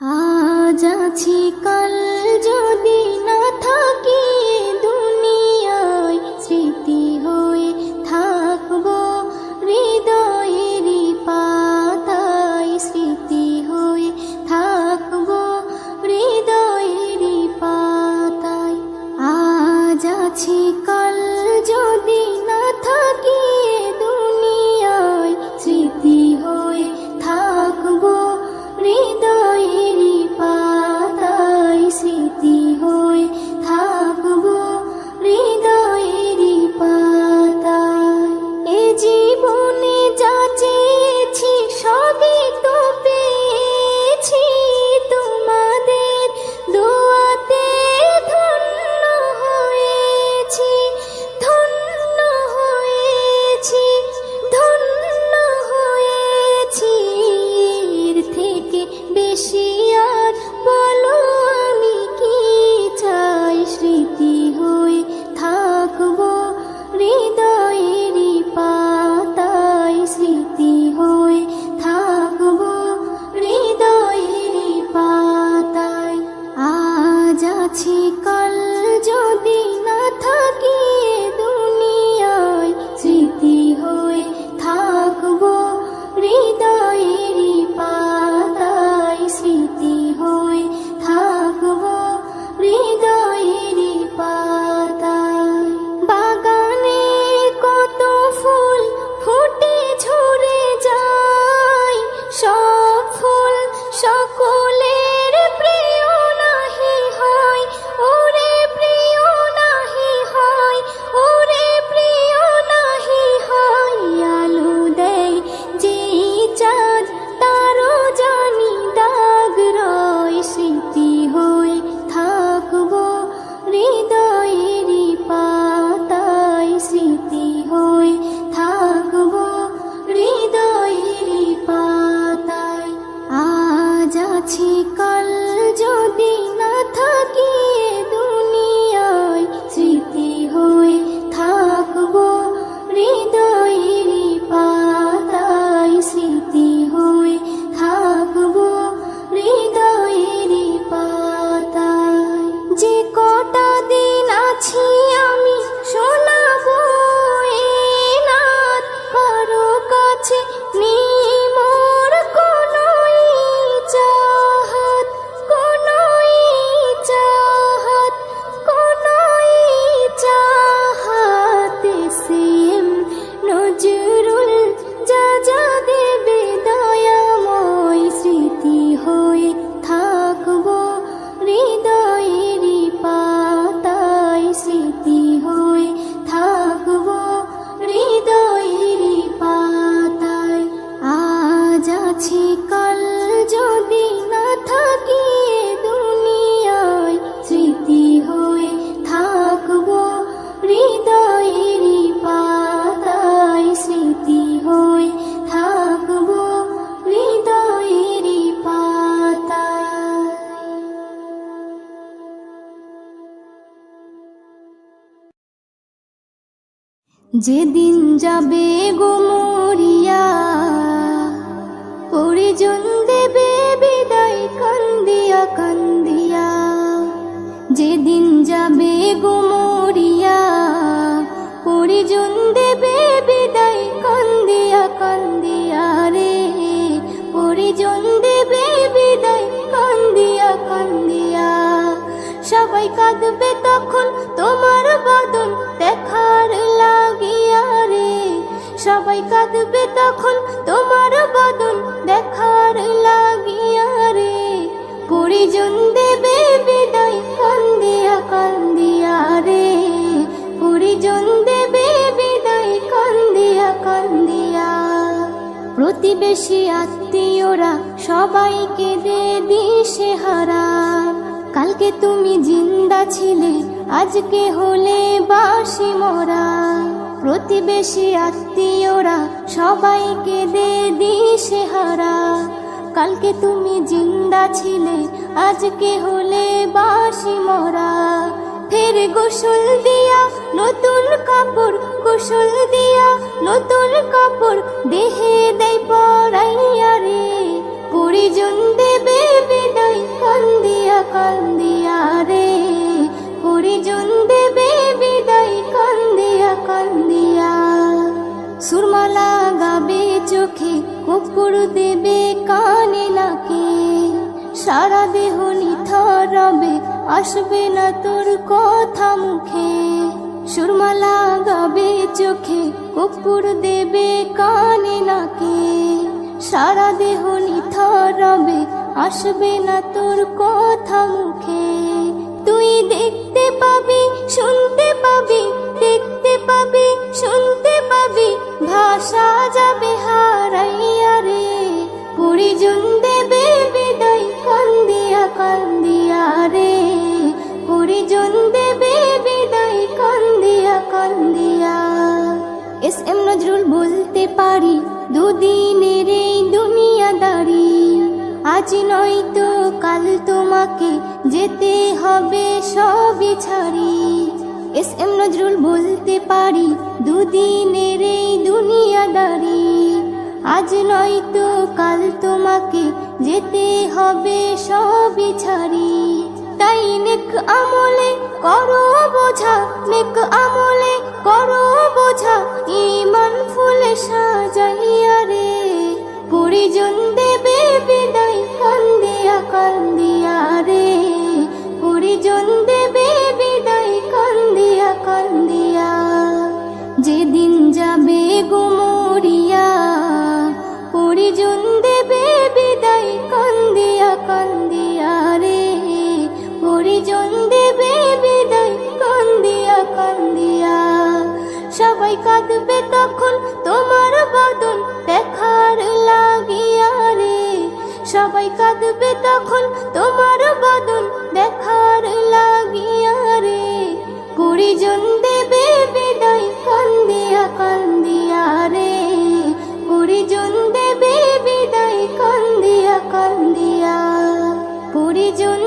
আজ আছি কাল যদি না থাকি দুনিয়ায়, স্মৃতি হয়ে থাকবো হৃদয়েরই পাতায়, স্মৃতি হয়ে থাকবো হৃদয়েরই পাতায়। আজ আছি কাল যদি না থাকি দুনিয়ায়, স্মৃতি হয়ে থাকবো হৃদয়েরই পাতায়, স্মৃতি হয়ে থাকবো হৃদয়েরই পাতায়। এ জীবনে যা চেয়েছি সবই তো পেয়েছি, তোমাদের দোয়াতে ধন্য হয়েছি, ধন্য হয়েছি, ধন্য হয়েছি। এর থেকে বেশি আর বলো আমি কি চাই, স্মৃতি হয়ে থাকবো হৃদয়েরই পাতায়, স্মৃতি হয়ে থাকবো হৃদয়েরই পাতায়। আজ আছি কাল যদি না থাকি দুনিয়ায়, স্মৃতি হয়ে থাকবো হৃদয়েরই পাতায়, স্মৃতি হয়ে থাকবো হৃদয়েরই পাতায়। বাগানে কত ফুল ফুটে ঝরে যায়, সব ফুল সকলের প্রিয় নাহি হয়, ওরে প্রিয় নাহি হয়, ওরে প্রিয় নাহি হয়। আলো দেয় যে চাঁদ তারও জানি দাগ রয়, স্মৃতি হয়ে থাকবো হৃদয়েরই পাতায়, স্মৃতি হয়ে থাকবো হৃদয়েরই পাতায়। আজ আছি কাল যদি না থাকি দুনিয়ায়, স্মৃতি হয়ে থাকবো হৃদয়েরই পাতায়, স্মৃতি হয়ে থাকবো হৃদয়েরই পাতায়। যে কটা দিন আছি আমি শোনাবো এ নাত, কারো কাছে নেই মোর কোনোই চাহাত, কোনোই চাহাত, কোনোই চাহাত। সেম নজরুল যা যা দেবে দয়াময়, স্মৃতি হয়ে থাকবো হৃদয়েরই পাতায়, স্মৃতি হয়ে থাকবো হৃদয়েরই পাতায়। আজ আছি কাল যদি না থাকি দুনিয়ায়, স্মৃতি হয়ে থাকবো হৃদয়েরই পাতায়, স্মৃতি হয়ে থাকবো হৃদয়েরই পাতায়। যেদিন যাবে গো মরিয়া, পরিজন দেবে বিদায় কান্দিয়া কান্দিয়া। যেদিন যাবে গো মরিয়া, পরিজন দেবে বিদায় কান্দিয়া কান্দিয়া রে, পরিজন দেবে বিদায় কান্দিয়া কান্দিয়া। সবাই কাঁদবে তখন তোমার বদন দেখার লাগিয়া রে, সবাই কাঁদবে তখন তোমার বদন দেখার লাগিয়া রে। পরিজন দেবে বিদায় কান্দিয়া কান্দিয়া রে, পরিজন দেবে বিদায় কান্দিয়া কান্দিয়া। প্রতিবেশী আত্মীয়রা সবাইকে দে দিশেহারা, কালকে তুমি জিন্দা ছিলে আজকে হলে বাসি মরা। প্রতিবেশী আত্মীয়রা সবাইকে দে দিশেহারা, কালকে তুমি জিন্দা ছিলে আজকে হলে বাসি মরা। ফের গোসল দিয়া নতুন কাপড়, গোসল দিয়া নতুন কাপড় দেহে দেয় পরাইয়া রে, পরিজন দেবে বিদায় পরিজন দেবে বিদায় কান্দিয়া কান্দিয়া। সুরমা লাগাবে চোখে, কর্পূর দেবে কানে নাকে, সারা দেহ নিথর রবে, আসবে না তোর কথা মুখে। সুরমা লাগাবে চোখে, কর্পূর দেবে কানে নাকে, সারা দেহ নিথর রবে, আসবে না তোর কথা মুখে। তুই দেখতে পাবি, শুনতে পাবি, দেখতে পাবি, শুনতে পাবি, ভাষা যাবে হারাইয়া রে। পরিজন দেবে বিদায় কান্দিয়া কান্দিয়া রে, পরিজন দেবে বিদায় কান্দিয়া কান্দিয়া। এস এম নজরুল বলতে পারি, দুদিনের এই দুনিয়াদারি, আজ নয়তো কাল তোমাকে যেতে হবে সবই ছাড়ি। এস এম নজরুল বলতে পারি, দুদিনের এই দুনিয়াদারি, আজ নয়তো কাল তোমাকে যেতে হবে সবই ছাড়ি। তাই নেক আমলে করো বোঝা, নেক আমলে করো বোঝা, ঈমান ফুলে সাজাইয়া রে। পরিজন দেবে বিদায় কান্দিয়া কান্দিয়া রে, পরিজন দেবে বিদায় কান্দিয়া কান্দিয়া। যেদিন যাবে গুমরিয়া, পরিজন দেবে বিদায় কান্দিয়া কান্দিয়া রে, পরিজন দেবে বিদায় কান্দিয়া কান্দিয়া। সবাই কাঁদবে তখন তোমার বদন দেখার লাগিয়া রে, সবাই কাঁদবে তখন তোমার বদন দেখার লাগিয়া রে। পরিজন দেবে বিদায় কান্দিয়া কান্দিয়া রে, পরিজন দেবে বিদায় কান্দিয়া কান্দিয়া, পরিজন